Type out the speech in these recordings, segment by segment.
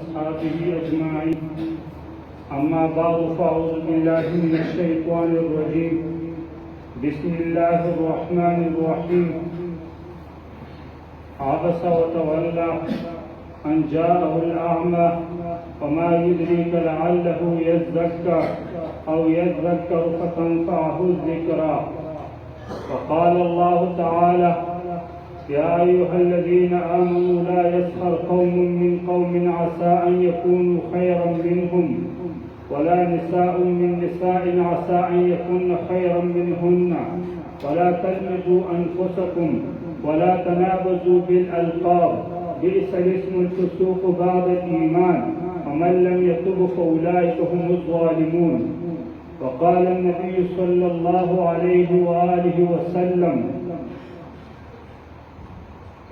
أصحابه أجمعين. أما بعد فأعوذ بالله من الشيطان الرجيم. بسم الله الرحمن الرحيم. عبس وتولى أن جاءه الأعمى وما يدريك لعله يزكى أو يذكر فتنفعه الذكرى. وقال الله تعالى: يا أيها الذين آمنوا لا يسخر قوم من قوم عسى أن يكونوا خيرا منهم ولا نساء من نساء عسى أن يكون خيرا منهن ولا تلمزوا أنفسكم ولا تنابزوا بالألقاب بئس الاسم الفسوق بعد الإيمان ومن لم يتب فأولئك هم الظالمون. وقال النبي صلى الله عليه وآله وسلم: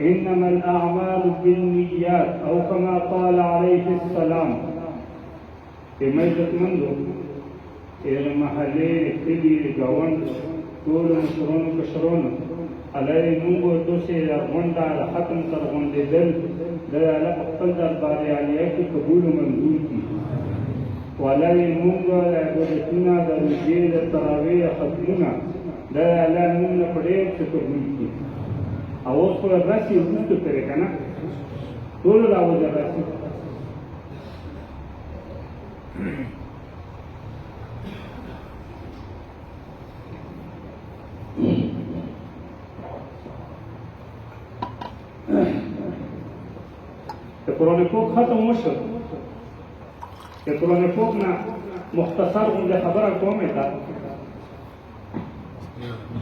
إنما الأعمال بالنيات أو كما قال عليه السلام. عزتمندو محلي کلی گاوند ټول مشرونو کشرونو علی موږ دوسې غونډه ختم تر غونډېدل د الله په خپل دربار عالیه کې قبول و منظور کړي. ولای موږ د عبادتونه د روژې د تراویح ختمونه د الله موږ نه په ډېر څه قبول کړي. او اوس خو راسي وروسته پرې که نه ټولو راوځه راسي. د قرآن پوک ختم وشو. د قرآن پوک نه مختصر غوندې خبره کومې ده.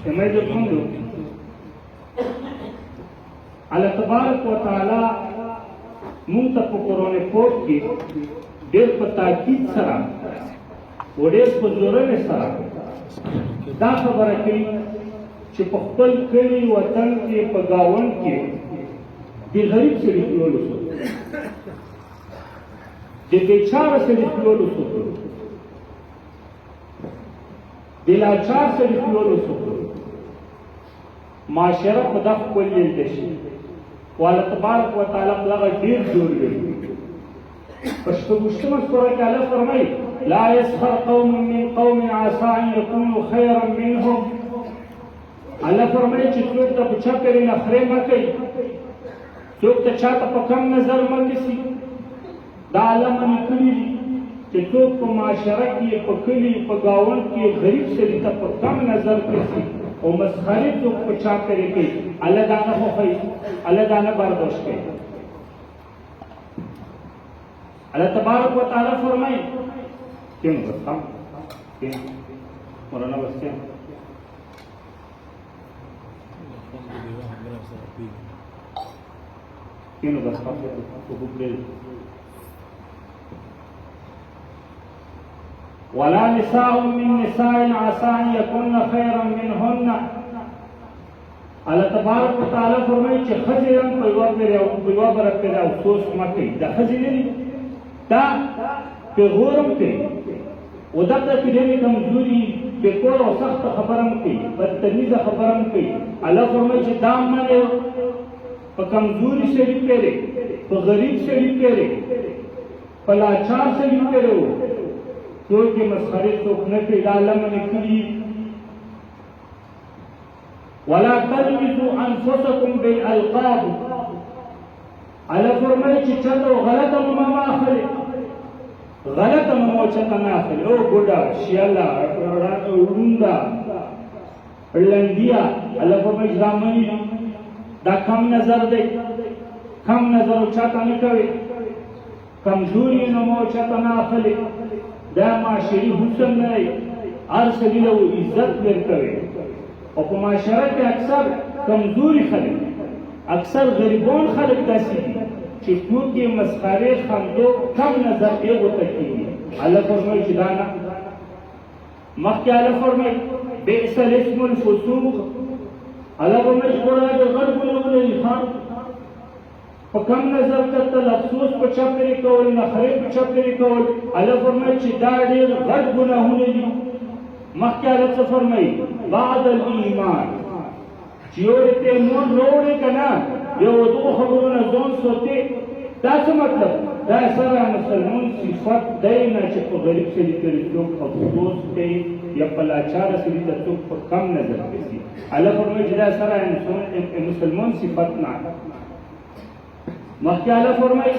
عزتمندو الله تبارک و تعالی مونږ ته په قرآن پوک کې ډېر په تاکید سره و ډېر په زورنې سره دا خبره کوي چې په خپل کلي وطن کې په ګاونډ کې د غریب سړي پلول وساتو، د بېچاره سړي پلول وساتو، د لاچار سړي پلول وساتو. معاشره په دغه ښکل لیدلی شي. والله تبارک و تعالی په دغه ډېر زور لري. په شپږویشتمه سوره کې الله فرمایي: لا يسخر قوم من قوم عسى ان يكونوا خيرا منهم. الله فرمایي چې څوک ته په چا پورې نخرې مه کوئ، څوک ته چاته په کم نظر مه نیسي. دا الله منع کړي دي چې څوک په معاشره کې په کلي په ګاونډ کې غریب سړي ته په کم نظر نیسي او مسخرې څوک په چا پورې کوي. الله دا نه خوښوي، الله دا نه برداشت کوي. اللہ تبارک و تعالیٰ فرمائے کیوں بستا مولانا بستے کیوں بستا ولا نساء من نساء عسى ان يكن خيرا منهن. اللہ تبارک و تعالیٰ فرمائے کہ خزیرن پیوا برک پیدا افسوس مکی دا خزیرن دا په غورم کوي او دغه کې ډېرې کمزوري په کور او سخت خبرم کوي، بدتمیزه خبرم کوي. الله فرمایي چې دا منې په کمزوري سړي پورې، په غریب سړي پورې، په لاچار سړي پورې څوک یې مسخرې څوک نه کوي. دا الله منې کړي. ولا تلمزوا انفسکم بالالقاب. الله فرمایي چې چاته غلطه مه اخلئ، غلطه مو چاته نه اخلئ. او ګوډه شیاله ړونده لنډیا الله فرمایي چې دا مني دا کم نظر دی، کم نظر چاته نه کوئ، کمزوري نه مو چاته نه اخلئ. دا معاشري حسن نه دی، هر سړي له عزت ورکوئ. او په معاشره کې اکثر کمزوري خلک، اکثر غریبان خلک داسې دي چې ټوک یې مسخرې خندو کم نظر یې ورته کېږي. الله فرمایي چې دا نه. مخکې الله فرمایي بئس الاسم الفسوق. الله فرمایي چې ګوره د غټ ګناهونه دي ښه، په کم نظر کتل، افسوس په چا پورې کول، نخرې په چا پورې کول. الله فرمایي چې دا ډېر غټ ګناهونه دي. مخکې الله څه فرمایي بعد الایمان چې یو ته مون وروړې که نه یو دغو خبرونه ځان ساتي دا څه مطلب دا سره مسلمان صفت دی نه چې په غریب سړي پورې څوک افسوس کوي یا په لاچاره سړي ته څوک په کم نظر کوي. الله فرمایي چې دا سره مسلمان صفت نه. مخکې الله فرمایي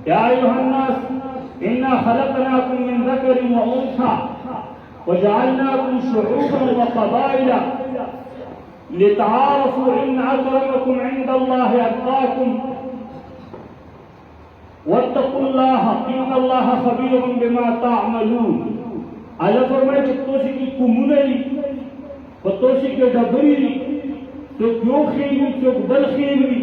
یا ایها الناس انا خلقناکم من ذکر وانثى وجعلناكم شعوبا وقبائل لتعارفوا ان اكرمكم عند الله اتقاكم واتقوا الله ان الله خبير بما تعملون. الله فرمایي چې تاسو کې کومونه دي په تاسو کې ډبرې دي څوک یو خیل وي څوک بل خیل وي.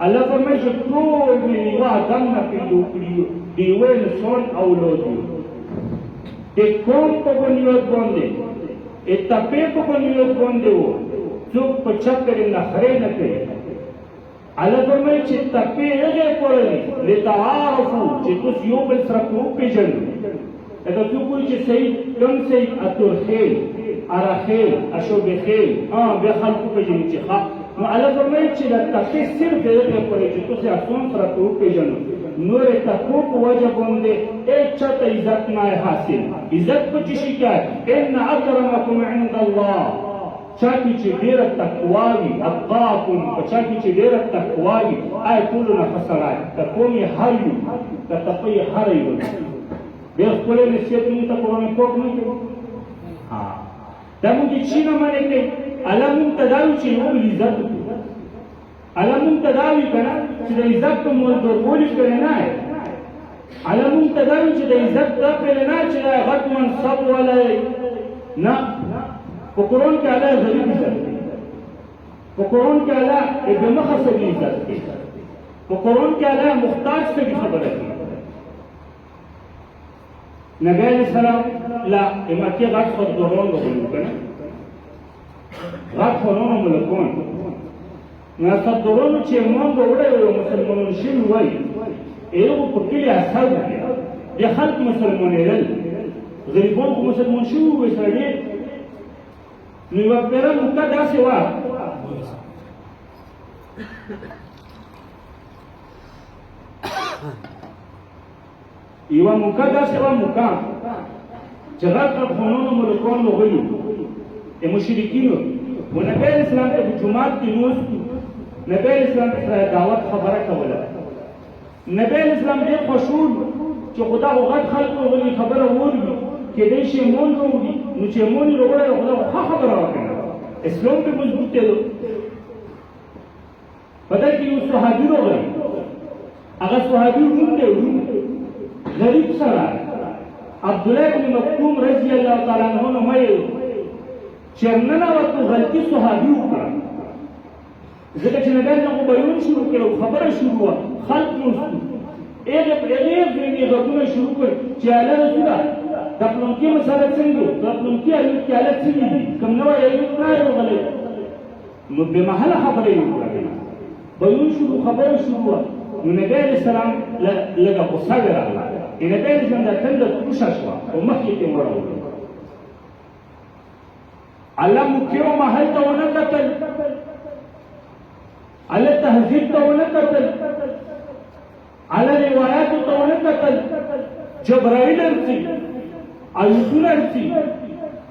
الله فرمایي چې ټول مې یوه آدم نه پیدا کړي د یوې انسان اولاد دي. د قوم په بنیاد باندې د تپې په بنیاد باندې وو څوک په چکر نخرې نه کوي. الله فرمایي چې تپې هغې پورې دي لتعارفو چې تاسو یو بل سره وپېژنئ. لکه څوک وایي چې صحیح کوم صحیح اتورخیل ارخیل اشوبخیل بیا خلکو پېژني چې ښه. نو الله فرمایي چې د تپې صرف هغې پورې چې تاسو اسمان سره وپېژنئ. نور تکو په وجه باندې هیڅ چاته عزت نه حاصل. عزت په څه شي کې ان اکرمکم عند الله چا کې چې ډېره تقوا وي اتقاکم په چا کې چې ډېره تقوا وي آی ټولو نه فصلای که قوم یې هر وي که تپه یې هر وي بیا خپله نصیحت مونږ ته قرآن پاک نه کوي. دا مونږ چې چی نه منې کوي الله مونږ ته دا وي چې یو بل عزت وکړو. الله مونږ ته دا وي که نه چې د عزت په مولدورولي پرې نه وي. الله مونږ ته دا وي چې د عزت دا پرې نه چې دا غټ منصب والی نه. په قرآن کې الله غریب عزت کوي. په قرآن کې الله بې مخه سړي عزت کوي. په قرآن کې الله محتاج سړي خبره کوي. نبی علیه السلام لا مکې غټ خدوران راغلي که نه غټ خدوران ملکان نو خدورانو چې ایمان به وړی وي او مسلمانان شوي وایي هغو په کلي اثر وکړي بیا خلک مسلمانېدل غریبان خو مسلمان شوي وي سره ډېر. نو یوه پیره موقع داسې وه یوه موقع داسې وه موقع چې غټ افغانانو ملکان راغلي د مشرکینو و نبی علیه السلام ته په جومات کې ناست نبی علیه السلام سره دعوت خبره کوله. نبی علیه السلام ډېر خوشحال چې خو دا خو غټ خلک راغلي خبره واوري کېدای شي ایمان راوړي. نو چې ایمان یې راوړی خو دا خو ښه خبره وکړه اسلام پرې مضبوط کېدو. په دې کې یو صحابي راغلی هغه صحابي ړوند دی غریب سره عبدالله بن مکتوم رضی الله تعالی عنه نومی چې ننوتو غلطي صحابي وکړه ځکه چې نبی نه خو بیان شروع کړه او خبره شروع وه خلک نوستو هغې غږونه شروع کړ چې اعلی رسوله دا پلونکي مسله څنګه دا پلونکي ایوب کې حالت څنګه دي کوم نوی ایوب نه راغلی نو بېمحله خبره یې وکړه بیان شروع خبره شروع وه. نو نبی علیه السلام لږه غوسه یې راغله. نبی علیه السلام دا تنده تروشه شوه او مخکې ته یې وړوله. الله مکیو محل ته ونه کتل الله تهذیب ته ونه کتل الله روایاتو ته ونه کتل جبرائیل ارڅي ایوبونه ارڅي.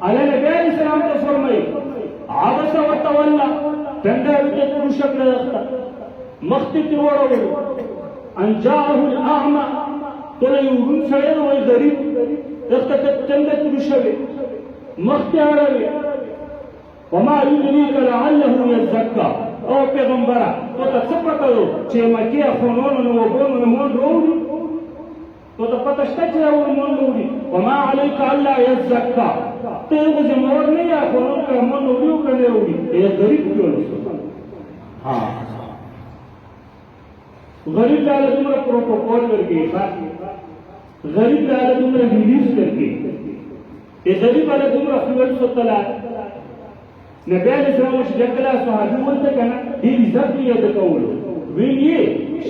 الله نبی علیه السلام ته فرمایي عبس وتولى تنده یې تروشه کړه مخکې ته وړوله. ان جاءه الاعمى ټوله یو ړوند سړی دی وایي غریب دغه ته تنده تروشه وې مخکې اړوي. وما يدريك لعله يزكى او پیغمبره تو ته څه پته وو چې مکې افغانانو نه وګونو نه مونږ راوړي تو ته پته شته چې راوړي مونږ راوړي. وما عليك الا يزكى ته یو ذمہوار نه یې افغانانو که مونږ راوړي او که نه راوړي غریب جوړ غریب ته الله دومره پروټوکول ورکوي غریب ته الله دومره ریلیز ورکوي غریب الله دومره خپل سوتله. نبی علیه السلام چې کله صحابي ولته که نه ډېر عزت یې یاده کولو ویل یې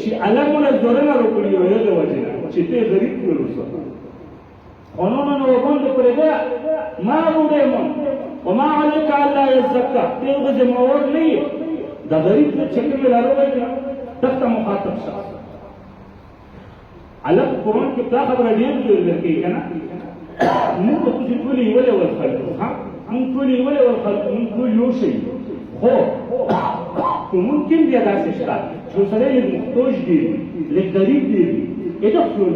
چې الله مونه زورنه راکړي و هغې وجې نه چې ته غریب کړل اوسه قانونا وبند پرېږده ما راوړی مون وما عليك الا يزکى ته هغه ذمهوار نه یې د غریب نه چې کومې ناروغۍ ده دغه مخاطب شه अलग قرآن کې دا خبره ډېر ډېر ورکړي کنه موږ په دې ټول یو له ور خلک ها موږ ټول یو له ور خلک موږ ټول یو شي خو ممکن بیا داسې شته چې سره یې محتاج دي لغریب دي اته ټول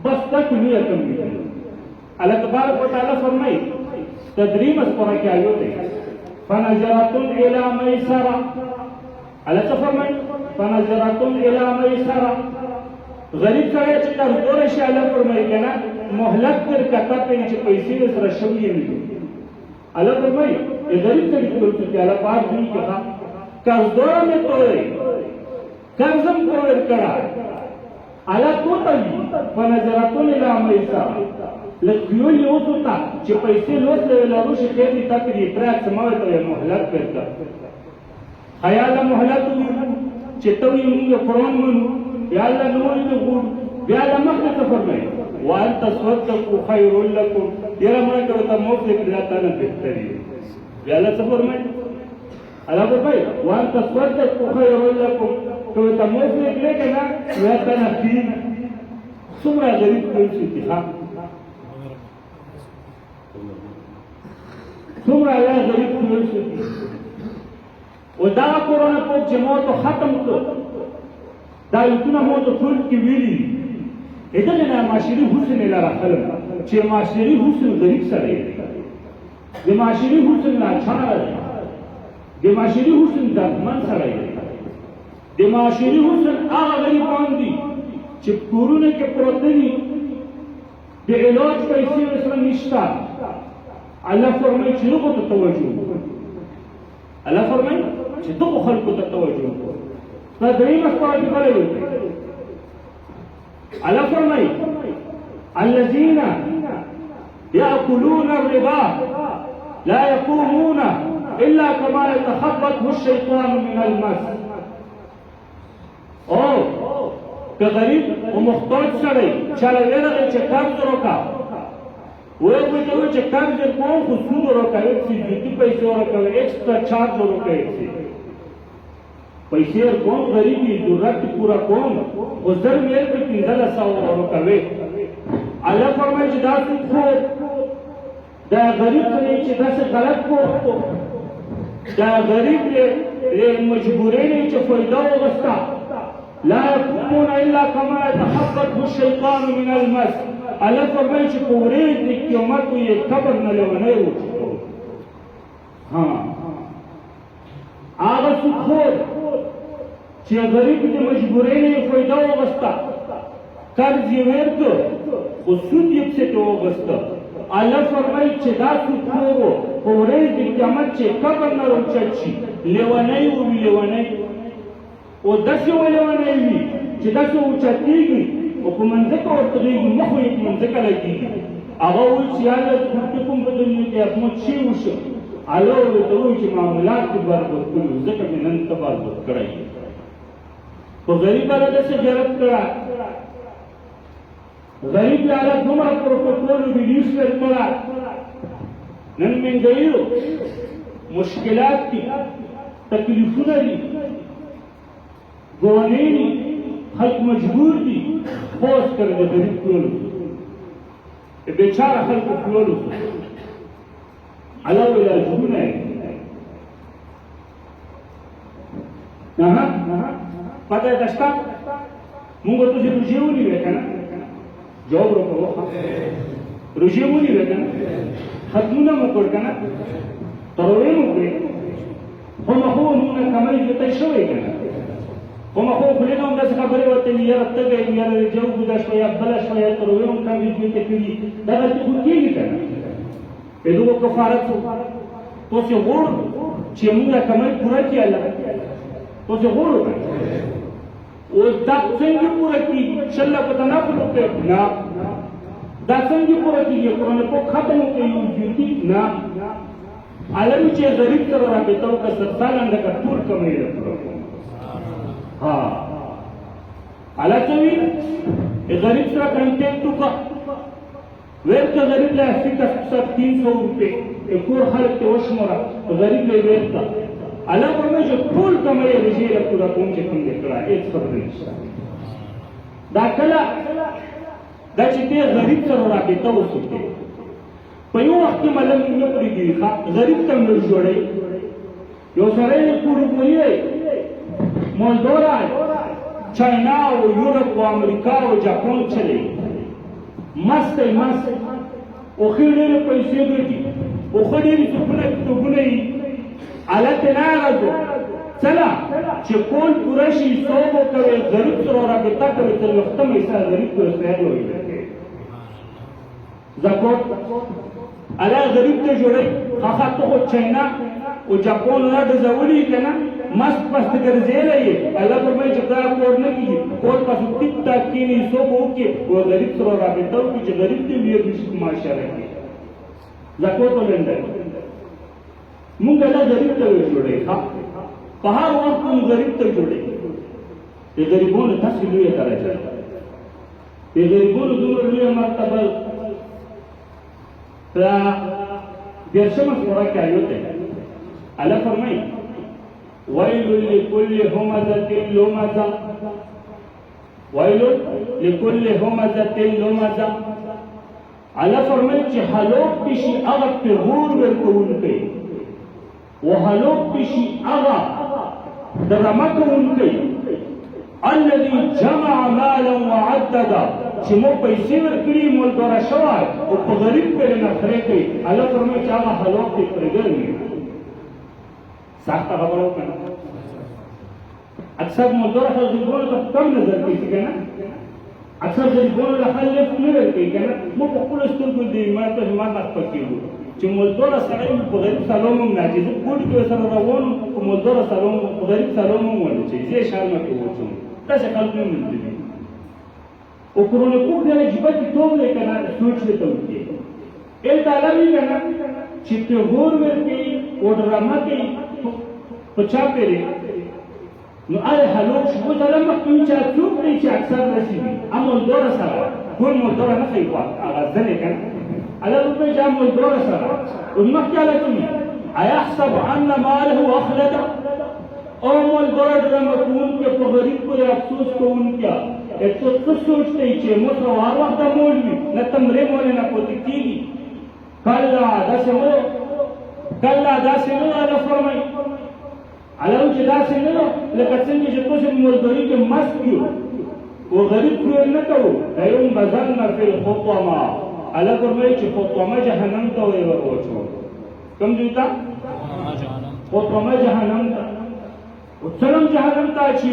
بس دا کلیه کوم دي الله تبارک وتعالى فرمایي تدریم اس پر کې آیو ده فنظرۃ الی میسرہ الله فرمایي فنظرۃ الی میسرہ غریب سره چې کمزور شي الله فرمایي کنه مهلت پر کته په چې پیسې سره شوی وي الله فرمایي غریب سره چې الله پاک دې کړه کمزور مې توي کمزم کوور کړه الله کوتلی فنظرۃ الی میسرہ لکیو یو تا چې پیسې لوت لرو شي خیر دې تکری پرات سماوي ته مهلت ورکړه خیال مهلت چې ته یې قرآن منو یا الله نور دې ګور بیا الله مخه ته فرمایي وان تصدقوا خير لكم یره موږ ته موږ دې کړه تا نه بهتري بیا الله څه فرمایي الله فرمایي وان تصدقوا خير لكم ته موږ دې کړه کنه یا تا نه فی څومره غریب کوي ها څومره غریب کوي و دا قرآن پاک چې مو ته ختم کړ دا یتونه مو ته ټول کې ویلي اته نه معاشري حسن لاره خلک چې معاشري حسن غریب سره دی معاشري حسن نه چاره دی معاشري حسن دمن سره دی معاشري حسن هغه غریبان دي چې کورونه کې پروت دي د علاج پیسې سره نشته الله فرمایي چې نو ته توجه الله فرمایي چې دغه خلکو ته توجه دا دریم اسباب دی بلې الله فرمایي الذين يأكلون الربا لا يقومون إلا كما يتخبطه الشيطان من المس او که غریب او محتاج سړی چاله ورغی چې قرض وکړه وای په دې چې قرض کوم خو سود ورکوي چې دې پیسې ورکوي ایکسترا چارج ورکوي پیسې کوم غریبي ضرورت پورا کوم او زر مې په 1500 ورکوي الله فرمایي چې دا څه دا غریب ته چې دا څه غلط کوو دا غریب له مجبورې نه چې فائدہ وغوښتا لا يقومون الا كما يتخبطه الشيطان من المس الله فرمایي چې په ورځ د قیامت یې قبر نه لونه وځو ها هغه څوک چې غریب د مجبورۍ نه فائدہ وغوښتا قرض یې ورکړ او سود یې څه وغوښتا الله فرمایي چې دا څوک په ورځ د قیامت چې قبر نه وځي لونه وي لونه او داسې ولونه وي چې داسې وچتېږي او په منځکه ورته غېږي مخ یې په منځکه لګېږي هغه وایي چې یاله څوک کوم په دنیا کې احمد شي وشو الله ورته وایي چې معاملات دې برابر کړي ځکه مې نن ته برابر کړی خو غریب هغه داسې جرأت کړه غریب هغه دومره پروتوکول ویډیوز ورکړه نن مهنګایي مشکلات دي تکلیفونه دي ګوانې دي خلک مجبور دي خوش کړي د غریب ټولو بیچاره خلکو ټولو الله ویل ارجونه نه پته دشتا موږ ته چې روجي ونیو کنه جواب ورکوه روجي ونیو کنه ختمونه مو کړ کنه تروي مو کړی خو هغه نو کمای جوړه شوی کنه وما هو كلنا هم داس خبره وته یاره تګي یاره جو بودا شويه بل شويه تروي هم کم دي ته کړي دا څه کوي کنه په دغه کفارت تو څه ور چې موږ کمای پورا کړی الله تو څه ور او دا څنګه پورا کړی شله پته نه پروته نه دا څنګه پورا کړی قرآن په ختم کوي نه علم چې غریب تر راځي ته که ستالند کا ټول کمای ها على سبيل غريب سرا کنٹینٹ کا ویب کا غریب لا فکر 300 روپے ایکور خلق ته وشمره غریب له ویب کا الله فرمایي چې ټول کمای رجیل پورا کوم چې کوم کړه هیڅ خبر نشته دا کله دا چې ته غریب سره رابطه وساتې په یو وخت کې ملنګ نه پرېږدي غریب ته نه جوړوي یو سړی کورکوي مولدورا چاینا او یورپ او امریکا او جاپان چلی مست او ښې ډېرې پیسې ګټي او ښه ډېرې کتابونه یي حالت نه راځو چلا چې کول پوره شي ثواب وکوي غریب سره رابطه کوي تر وختم ایسا غریب کو رسایل وي زکات الا غریب ته جوړي خاصه ته چاینا او جاپان نه د زولي کنه مست ګرځېلې الله فرمایي چې دا کور نه کیږي کور په ټیک ټاک کې نه ثواب وکي او غریب سره رابطه وکړي چې غریب دې ویل شي معاشره کې زکات ولندل مونږ له غریب ته جوړي په هر وخت موږ غریب ته جوړي د غریبونو تاسو لوی درجه د غریبونو دومره لوی مرتبه را دیرشمه سوره کې آیت ده الله فرمایي ويل لكل همزة لمزة ويل لكل همزة لمزة الله فرمایي چې هلاک بشي هغه پیغور ورکوونکی وهلاك بشي أغا درمكونكي الذي جمع مالا وعددا چې مو پیسې ورکړي مول دورا شوای او په غریب پرې نخرې کوي الله فرمایي چې هغه هلاک دې پرېږدي سخته خبره وکړه اکثر مول دورا غریبانو ته کم نظر کوي کنه اکثر غریبانو له خلک نه ورکوي کنه مو په خپل سترګو دې ما ته ما نه پکېږو چې مولدورا سړی په غریب سلام هم نه چې زه کوټ کې سره روان په مولدورا سلام په غریب سلام هم ونه چې زه شرم کې وځم تاسو خلک نه مندي او کورونه کوټ نه جيبه کې ټول کنه سوچ ته وځي ال تعالی کنه چې ته هور ورکی او ډرامه کې پچا پیری نو آیا هلوک شو تعالی مخکې چې څوک دی چې اکثر نشي مولدورا سره ټول مولدورا نه کوي هغه ځنه کنه على ربما جاء مولدورا سره والمحكي على كل أيحسب أن ماله أخلد او مولدورا لما تكون كغريب كل أفسوس كون كيا ایسو سوچتے ہی چھے مصر ہر وقت مولوی نہ تمرے مولے نہ پوتکی کلا داسے نو اللہ فرمائی علم چھے داسے نو لکتسن کی شکو سے مولدوری کے مست کیو وہ غریب کیو نکو ایون بزن فی الخطوما اللہ فرمائی چھے خطوما جہنم تو ہوئے ورچو کم جوتا خطوما جہنم تا سلام جهنم ته چې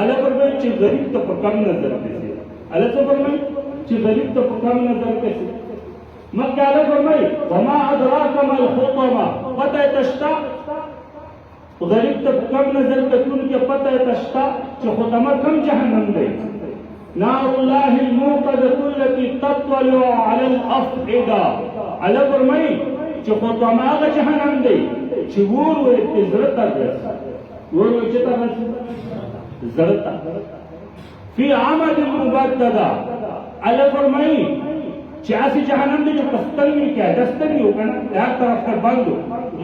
الله فرمایي چې غریب ته په کم نظر کوي الله څه فرمایي چې غریب ته په کم نظر کوي مکه الله فرمایي وما ادراک ما الخطبه پته تشتا غریب ته په کم نظر کوي چې پته تشتا چې خطبه کم جهنم دی نار الله الموقدة التي تطلع على الافئده الله فرمایي چې خطبه هغه جهنم دی چې ور تزرت راځي ورو چتا زرتا فی عمد مبتدا الله فرمائی چې اسی جهنم دې پستل می کیا دستر یو کنه هر طرف ته بندو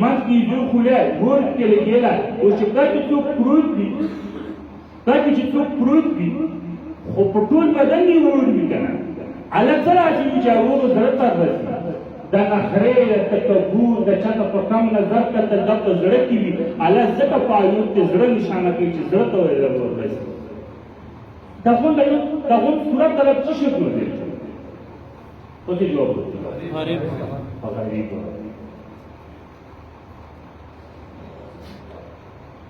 من کی جو خوله ور کې لګیلا او چې کله څوک پروت دي کله چې څوک پروت دي خو په ټول بدن یې ور دي کنه الله تعالی چې ورو زرتا راځي دا نخره تکبر د چاته په کم نظر کته د زړه کې وي الله زکه پایو ته زړه نشانه کوي چې زړه ته وایي ورځي دا صورت طرف څه شي کوي او څه جواب غریب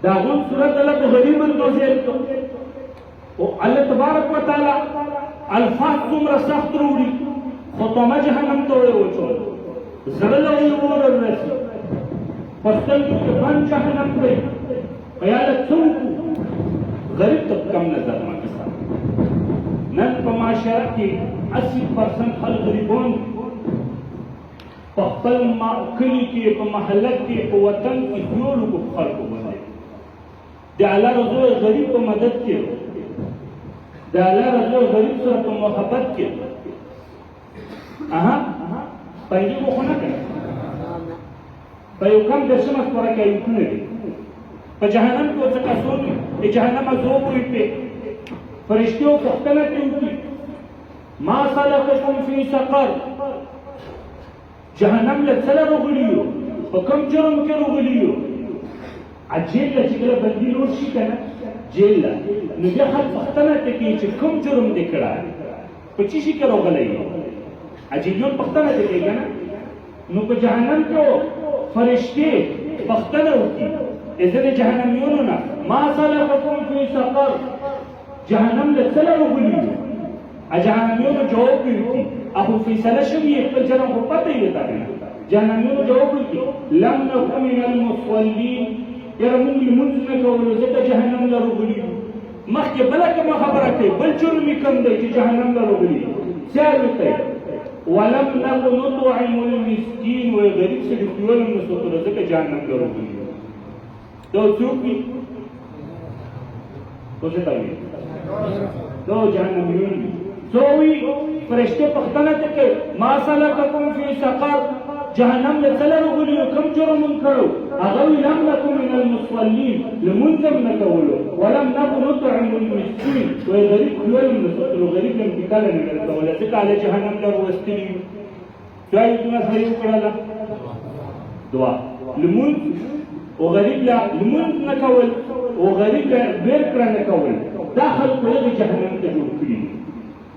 دا صورت الله په غریب نوځي او الله تبارک وتعالى الفاظ څومره سخت وروړي خطمه جهنم ته وچو زړه له ور ورسي پستل کې بن جهنم دی خیال څوک غریب ته کم نظر ما کسا نن په معاشره کې 80% خلک غریبون په خپل کلی کې په محله کې په وطن کې جوړ کو خلکو باندې د الله رسول غریب په مدد کې د الله رسول غریب سره په محبت کې پنځه مو خونه کوي په یو کم درشمه سره کوي کنه په جهنم کې څه کسو په جهنم ازو وي په فرشتو پختنه کوي ما سلککم فی سقر جهنم له څه راغلیو په کوم جرم کې راغلیو اجل چې کله بندي لور شي کنه جیل نو بیا خلک پختنه کوي چې کوم جرم دې کړی په چی شي کې راغلی اجلیون پختنه کوي کنه نو په جهنم کې فرشتي پختنه وکړي اذن جهنميونو نه ما سلککم فی سقر جهنم له څه راغلیو جهنميونو جواب کوي اخو فیصله شوی خپل جرم خو پته یې تا جهنميونو جواب کوي لم نكن من المصلين یره موږ لمونځ نه کولو ځکه جهنم له راغلیو مخکې بله کومه خبره کوي بل جرم یې کوم دی چې جهنم له راغلیو سیال کوي ولم نكن نطعم المسكين وغریب سړي خورول نه سوتره ځکه جهنم له راغلیو دا څوک وي څه ته وي دا جهنميون سووي فرشته پختنه کوي ما سلککم فی سقر جهنم له څه راغلیو کوم جرم کړو هغه لم نكن من المصلين لمنذم نکولو ولم نكن نطعم المسكين وغریب خورول نه سوتره غریب هم پکاله نه کوله ځکه علی جهنم له وستلی دعای دونه صحیح کړل دعا لمن وغریب لا لمن نکول وغریب بیر کړه نکول داخل کړي جهنم ته جوړ کړي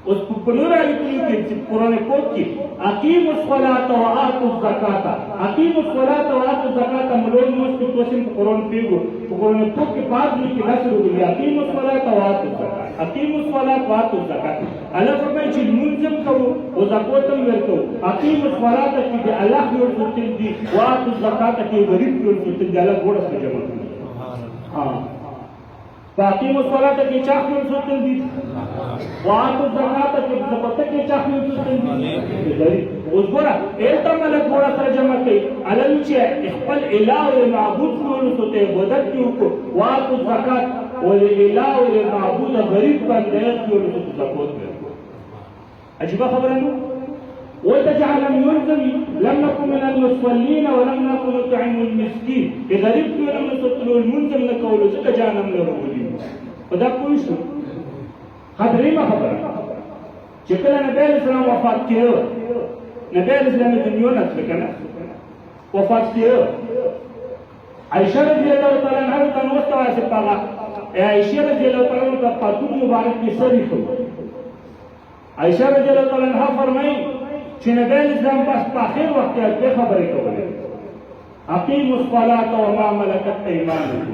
اوس په نور آیتونو کې چې قرآن پاک کې اقیموا الصلاة وآتوا الزکاة اقیموا الصلاة وآتوا الزکاة ملون موږ په توسم په قرآن پیګو په قرآن پاک کې بعض کې راځي وګورئ اقیموا الصلاة وآتوا الزکاة اقیموا الصلاة وآتوا الزکاة الله فرمایي چې منځم کوو او زکات هم ورکوو اقیموا الصلاة کې الله یو څه دي وآتوا الزکاة کې غریب یو څه دي الله ګوره څه جمع ها فاقیموا الصلاة کې چا خپل سوتل دي وآتوا الزکاة کې زکات کې چا خپل سوتل دي اوس ګوره ایته مله ګوره سره جمع کوي علل چې خپل الہ او معبود ټول سوته عبادت کوي وآتوا الزکاة وللہ او معبود غریب باندې ټول سوته زکات ورکوي عجیب خبره نو وتجعل ينزل لم نكن من المصلين ولم نكن نطعم المسكين غریب ټول موږ سوتلو منځم نه کولو ځکه جانم له ورغلي په دا پوه شو خبرې خبره چې کله نبی اسلام وفات کړو نبی اسلام د دنیا نه څخه وفات کړو عائشہ رضی الله تعالی عنها ته نو ستاسو پاغه عائشہ رضی الله تعالی عنها په پاتون مبارک کې سړي شو عائشہ رضی الله تعالی عنها فرمایي چې نبی اسلام بس په اخر وخت کې خبرې کولې اقیموا الصلاة وما ملكت ايمانكم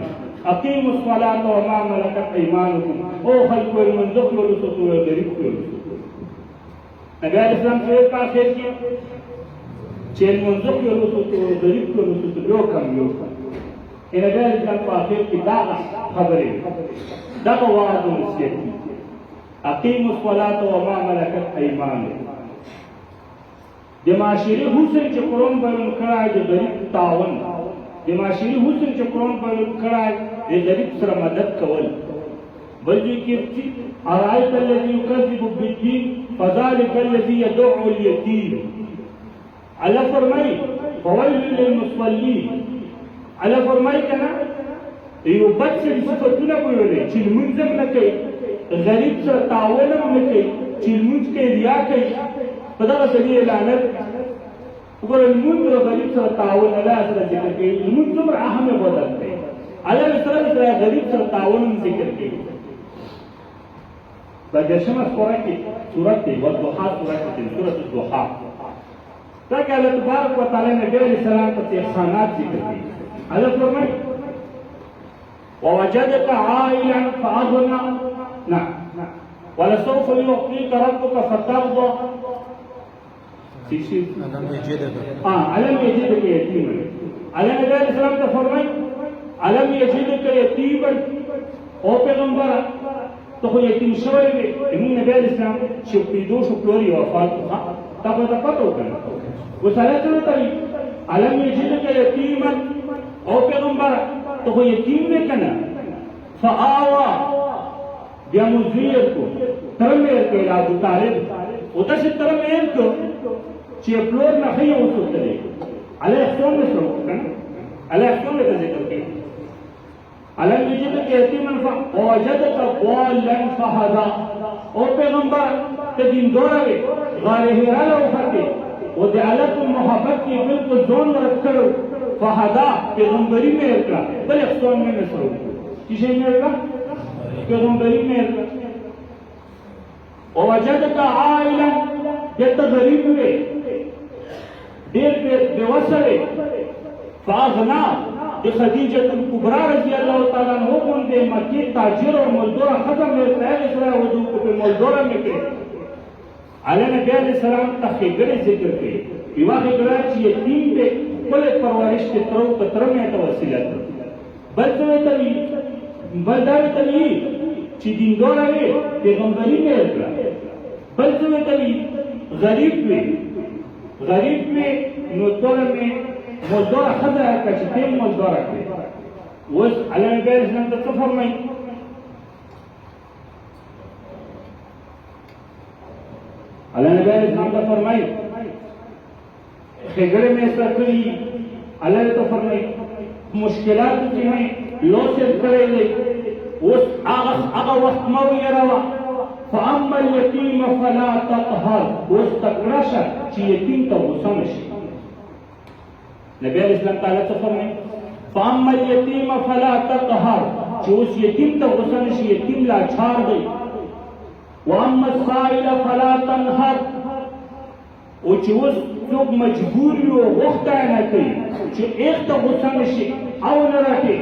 اقیموا الصلاة وما ملكت ايمانكم او خلق المنزق ولسطو غریب کړو نبی اسلام په اخر کې چې منزق ولسطو غریب کړو یو کم یو نبی اسلام په اخر کې دا خبرې دا وعده نصیحت اقیموا الصلاة وما ملكت ايمانكم د معاشري حسن چې قرآن بیان کړی د غریب تعاون د معاشري حسن چې قرآن بیان کړی د غریب سره مدد کول بل دې کې ارایت الذي يكذب بالدين فذلك الذي يدعو اليتيم الله فرمایي فويل للمصلين الله فرمایي کنه یو بچ صفتونه ویلې چې منځم نه کوي غریب سره تعاون نه کوي چې منځ کې ریا کوي فدغه سړي لعنت وګوره المنذ غریب سره تعاون الله سره ذکر کوي المنذ څومره اهم عبادت دی الله سره غریب سره تعاون ذکر کوي بدشمه سورہ کې سورۃ والضحى سورۃ الضحى دا کې الله تبارک وتعالى نبی علیہ السلام ته احسانات ذکر کوي الله فرمایي ووجدك عائلا فاغنى نعم ولسوف يعطيك ربك فترضى علم يجدك يتيما علم نبی علیہ السلام ته فرمایي علم يجدك يتيما او پیغمبر ته خو یتیم شوی دی موږ نبی علیہ السلام چې پیدو شو پلوري وفات تا په تا پته وکړه وسره ته علم يجدك يتيما او پیغمبر ته خو یتیم نه کنه فآوا بیا مزیر کو ترمیر کې ابو طالب او تاسو ترمیر کو چې پلور نه خي اوسو ته علی احسان نشو کنه علی احسان ته ذکر کوي الم یجدک یتیما ووجدک ضالا فهدا. او پیغمبر ته دیندار وي غار حرا له وختي او د الله په محبت کې بالکل ځون ورکړو فهدا پیغمبري مې ورکړه بل څون مې نسو چې مې ورکړه پیغمبري مې ورکړه. ووجدک عائلا دته غریب وي ډېر بېوسه وي فاغنا د خدیجه الکبرى رضی الله تعالی عنها باندې مکی تاجر او مزدور ختم له تیار سره ودو په مزدور مې کړ. علی نبی علیہ السلام تخیګره ذکر کړي یو هغه چې یتیم دې خپل پرورش ته تر مې ته وسیله ده. بل څه ته چې دیندار وي پیغمبري مې ورکړه. بل څه ته غریب وي نو تور مې مزدور خزه که چې تیم مزدور کړي. اوس علی نبی علیہ السلام ته څه فرمایي؟ علی نبی علیہ السلام ته فرمایي ښېګړې مې سره کړي. الله ته فرمایي مشکلات چې مې لوسر کړی دی اوس هغه وخت مه ویروه. فاما الیتیم فلا تقهر. اوس تکړه شه چې یتیم ته غوسه نه شي. نبی علیہ السلام تعالی څه فرمایي؟ فاما الیتیم فلا تقهر چې اوس یتیم ته غوسه نه شي یتیم لاچار دی. واما السائل فلا تنهر او چې اوس څوک مجبور وي او غوښته یې نه کوي چې ایغ ته غوسه نه شي او نه راکړي.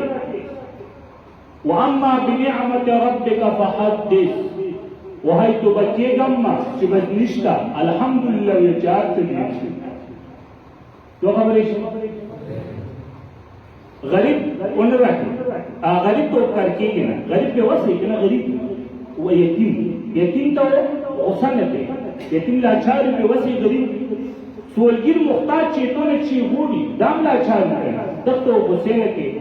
واما بنعمت ربک فحدث وهی تو بکېږم چې بس نشته الحمدلله وایي چې هر څه دې شي. دو خبرې شي غریب ونه راکړي غریب تو کار کېږي نه غریب بې وسه یې که نه غریب و یتیم ته غوسه نه کوي. یتیم لاچار بې وسې غریب سوالګیر محتاج چې تو نه چې غوړي دا هم لاچار نه کوي دغته غوسې نه کوي.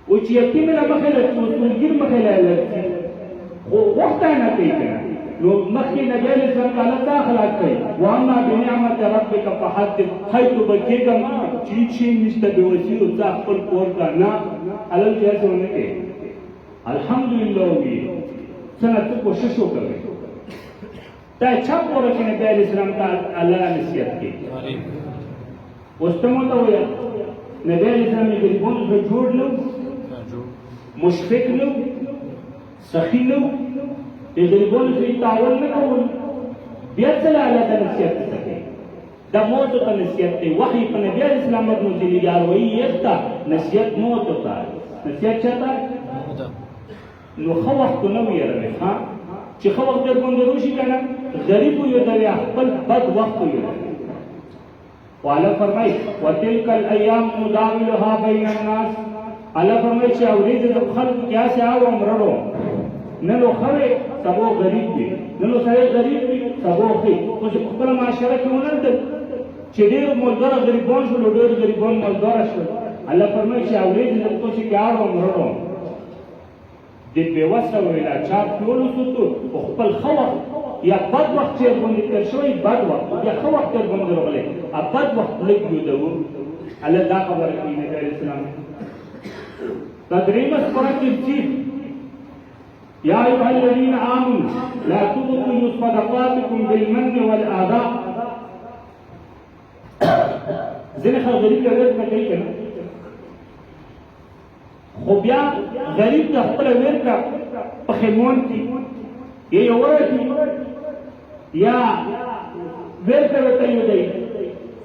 و چې یتیم له مخې له سوالګیر مخې له خو غوښته یې نه کوي که نه نو مخکې نبی علیه السلام تعالی څه اخلاق کوي؟ واما بنعمت ربک فحدث. هلته به کېږم چې هېڅ شی نشته بې وسي او ځه خپل کور ته نه هلته هسې ونه کوي الحمدلله ووایي څه نه څه کوشش وکړئ. دا چا پوره چې نبی علیه السلام ته الله نصیحت کوي. اوس ته مو ته وویل نبی علیه السلام یې ګریبانو ته جوړ نه و مشفق نه و سخي نه و د غریبانو سره یې تعاون نه کول. بیا څه له الله ته نصیحت ته کوي؟ دا موتو ته نصیحت دی. وحی په نبی علیه السلام باندې نازلېږي اروایي یخته نصیحت موتو ته نصیحت چا ته نو ښه وخت نه ویروي ها چې ښه وخت در باندې روشي که نه غریب ویروي خپل بد وخت ویروي. الله فرمایي وتلک الایام نداولها بین الناس. الله فرمایي چې اورېدې د خلکو کې هسې اورم رړم نن ښه وي سبا غریب وي نن سړی غریب وي سبا ښه خو چې په خپله معاشره کې ونه لیدل چې ډېر مالداره غریبان شول او ډېر غریبان مالداره شول. الله فرمایي چې اورېدې د کوشي کې اورم رړم د بېوسه ویل لاچار ټول وسوتو په خپل ښه وخت یا بد وخت چې ورباندې تېر شوی بد وخت یا ښه وخت ورباندې راغلی بد وخت لږ یودوو. الله دا خبره کوي نبي علیه السلام. دا درېیمه سپاره کې چې یا ایها الذین آمنوا لا تبطلوا صدقاتکم بالمن والآذى. ځینې خلک غریب له ورکړه کوي که نه خو بیا غریب ته خپله ورکړه په خیمون کې یا یې ورکړي یا ورکړه ورته یودوي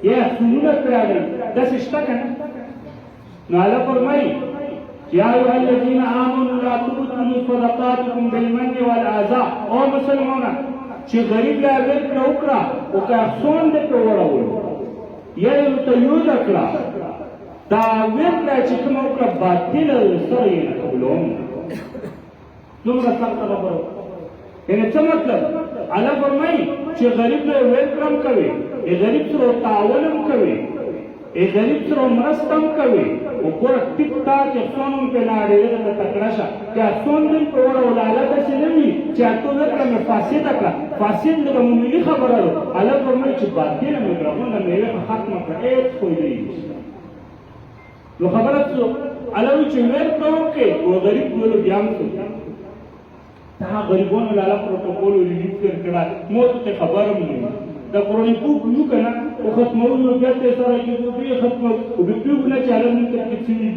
یا سونونه پرې اړوي داسې شته که نه. نو الله فرمایي یا ایها الذین آمنوا لا تبطلوا صدقاتکم بالمن والآذى. او مسلمانان چې غریب له ورکړه وکړه او که احسان دې پرې وړولو یا یې ورته یوده کړه دا ورکړه چې کومه وکړه باطله سره یې نه قبلوم. دومره سخته خبره یعنې څه مطلب؟ الله فرمایي چې غریب له ورکړه هم کوي غریب سره تعاون هم کوي غریب سره مرسته هم کوي. وګوره ټیک ټاک احسان هم پرې نه اړېده ته تکړه شه چې احسان دې پرې وړوله الله داسې نه وي چې تو ورکړه مې فاسده کړه فاسد لکه معمولي خبره ده. الله فرمایي چې باطله مې کړه غونډه مېوې ختمه کړه هېڅ فایده یې نشته. نو خبره څه علاوه چې ور کوي او غریب ټول بیا هم څه دا غریبونو لاله پروتوکول ریلیز کړه مو ته خبرم نه دا قرآن پوک نو کنه او ختمولو بیا ته سره کې دوی ختمو او به پیو نه چاله نه کې څه دي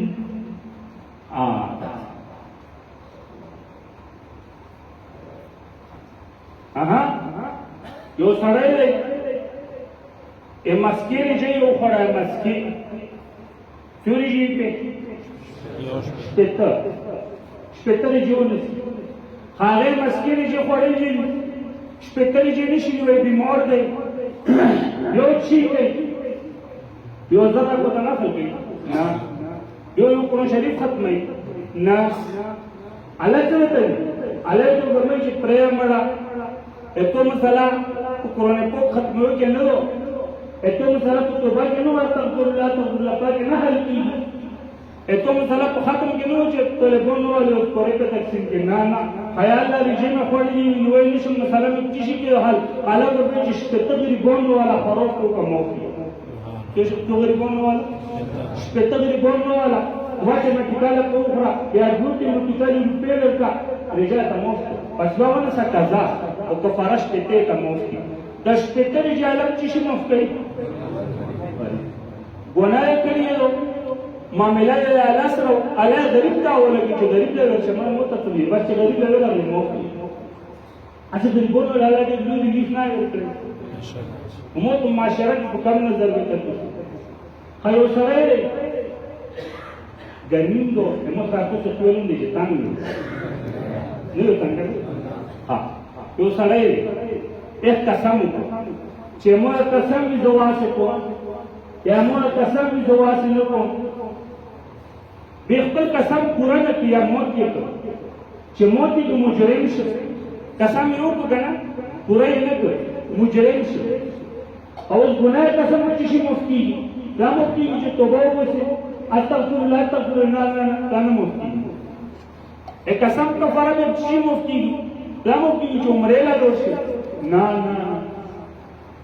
یو سړی دی مسکی چې یو خړای مسکی چوری جی په شپته جونس هغه مسکی چې خړای جی شپته جی نشي وي بیمار دی یو چی کوي یو ځکه کو نه کوي نه یو قرآن شریف ختمه نه الله ته ته الله ته ورمای چې پرې مړه اته مسله قرآن کو ختمه کې نه وو اته مسله په توبه کې نو استغفر الله پاک نه حل کیږي اته مسله په ختم کې نو چې ټلیفون والے او پرې ته تقسیم کې نه خیال لري چې ما خوري نو وایي نشم مسله مې چې کې حل الله ورته چې تقریبا والا خروف کو کومو چې تقریبا والا تقریبا والا واته ما کتابه کوخرا یا ګوتې نو کتابه په ورکا رجا تمو پس باندې سکازا او کفارش ته تمو د شپته رجالم چې شي مفکري ګناه کړی یو معاملې له الله سره الله غریب تا ولګي چې غریب له ورشمه مو ته تللی بس چې غریب له ورغلی مو اته غریبونو له الله دې دوی ریلیف نه ورکړي مو ته معاشره په کوم نظر وکړي خو سره ګنیندو مو تاسو څه ویلم دي چې تاسو نه څنګه یو سره एक कसम چې مو قسم دې دواسه کو یا مو قسم دې دواسه نه کو به خپل قسم پورا نه کیا موت کې چې موت دې مجرم شي قسم یو کو کنه پورا یې نه کوي مجرم شي او ګناه قسم چې شي مفتی دا مفتی چې توبه وکړي استغفر الله استغفر الله نه مفتی एक قسم کفاره دې شي مفتی دا مفتی چې عمره لا دوشي ना ना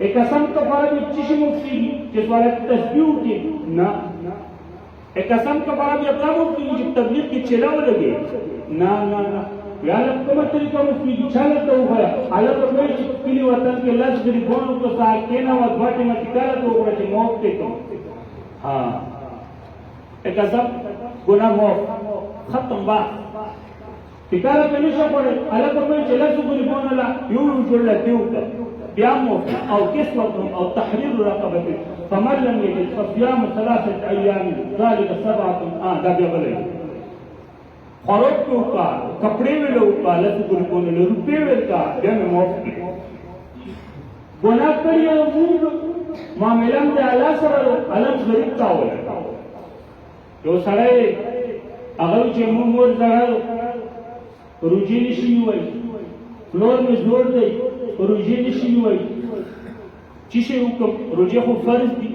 एक असम कफारा भी अच्छी मुफ्ती जिस वाले तस्बीह की ना एक असम कफारा भी अपना मुफ्ती जब तबलीग की चिल्लाव लगे ना ना ना यार अब तो मत तरीका मुफ्ती अच्छा लगता हुआ अलग अपने चिपकली वतन के लज गरीबों को साथ ना वह घाटे में टिकाला तो ऊपर से मौत के तो हाँ एक असम गुनाह मौत खत्म बात टिकाला पे नहीं पड़े अलग अपने चला सुबह बोला यूं जुड़ला दिवका بيامو او كسوة او تحرير رقبة فمن لم يجد فصيام 3 ايام ذلك 7 دا بيغلي خروج کا کپڑے میں لو کا لسگل کو نے روپے میں کا دم موت گناہ کریے وہ معاملہ دے اللہ سره الگ غریب تا ہو یو سره اگر چې مور زړه روجي نشي وای فلور می زور دی روجي نشي وای چې شی حکم روجي خو فرض دي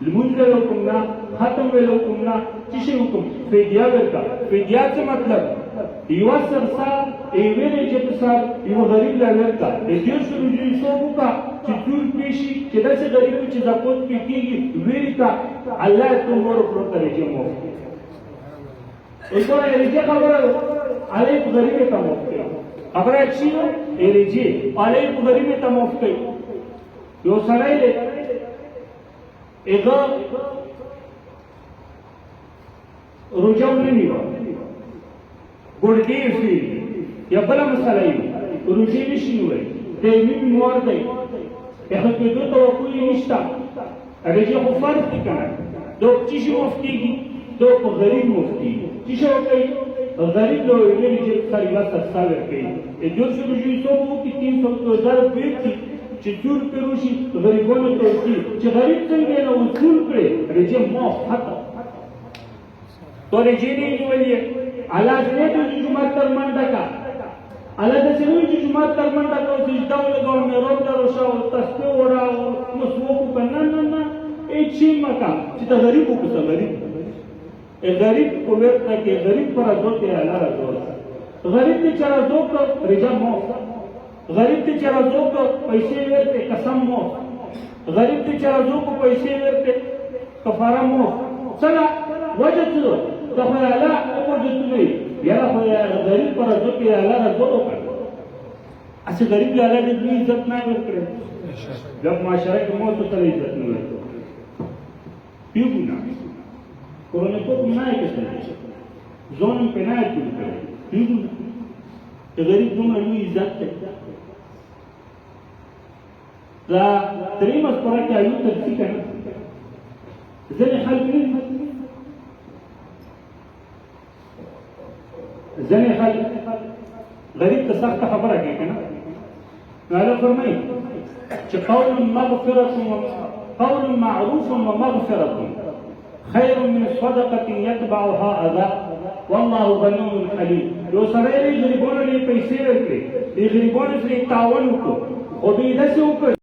لمونځ له حکم نه ختم له حکم نه چې شی حکم فدیه ورکا فدیه څه مطلب یو سرسا ایوینه چې پسار یو غریب لا ورکا دې څه روجي سوبو کا چې ټول پیشي چې داسې غریب چې زکات پیږي ویریکا الله تمور پر ترجمه مو ایسا ایریجی خبره علیه غریب تا مفتی خبره چی هو ایریجی علیه غریب تا مفتی یو سړی دی هغه روجا ونه نیوه ګوډګي شي یا بله مسله یې روجي نشي نیولی تیمیم مور دی هغه کېدو توقع یې نشته ایریجي خو فرض دی که نه دو چی شي مفتیږي دو په غریب مفتیږي چې شو کوي غریب له ویلي چې تقریبا 700 ورکوي جو شروع شي سو کې 300,000 بیرته چې جوړ کړو شي غریبانو ته چې غریب څنګه نه وصول کړي رجم مو حتی تو رجینی نیولې الله دې د جمعه تر منډه کا الله دې چې جمعه تر منډه کا سجدا ولګاو مې روب درو شو تسبیح وراو مسوق کنه نه ایچی مکا چې ته غریب وکړه غریب غریب کو ورته کې غریب پر ازوت یې الله راځو غریب دې چر ازوت رجا مو غریب دې چر ازوت پیسې ورته قسم مو غریب دې چر ازوت پیسې ورته کفاره مو څنګه وجه څه ته خو الله وجه نه یا خو یا غریب پر ځکه الله رسول وکړ اسی غریب له الله دې عزت نه ورکړي جب معاشره کې مو ته عزت نه ورکړي پیګونا کورونه په نه کې ځون په نه کې پیګونا غریب دومره لوی عزت دی دا درېمه سپاره کې ایو ترڅی کنه ځنې خلک غریب ته سخت خبره کوي کنه هغه فرمایي چې قول معروف ومغفرة خير من صدقة يتبعها أذى والله غني حليم یو سره یې غریبانو لپاره پیسې ورکړي دې غریبانو سره تعاون وکړو خو دې داسې وکړ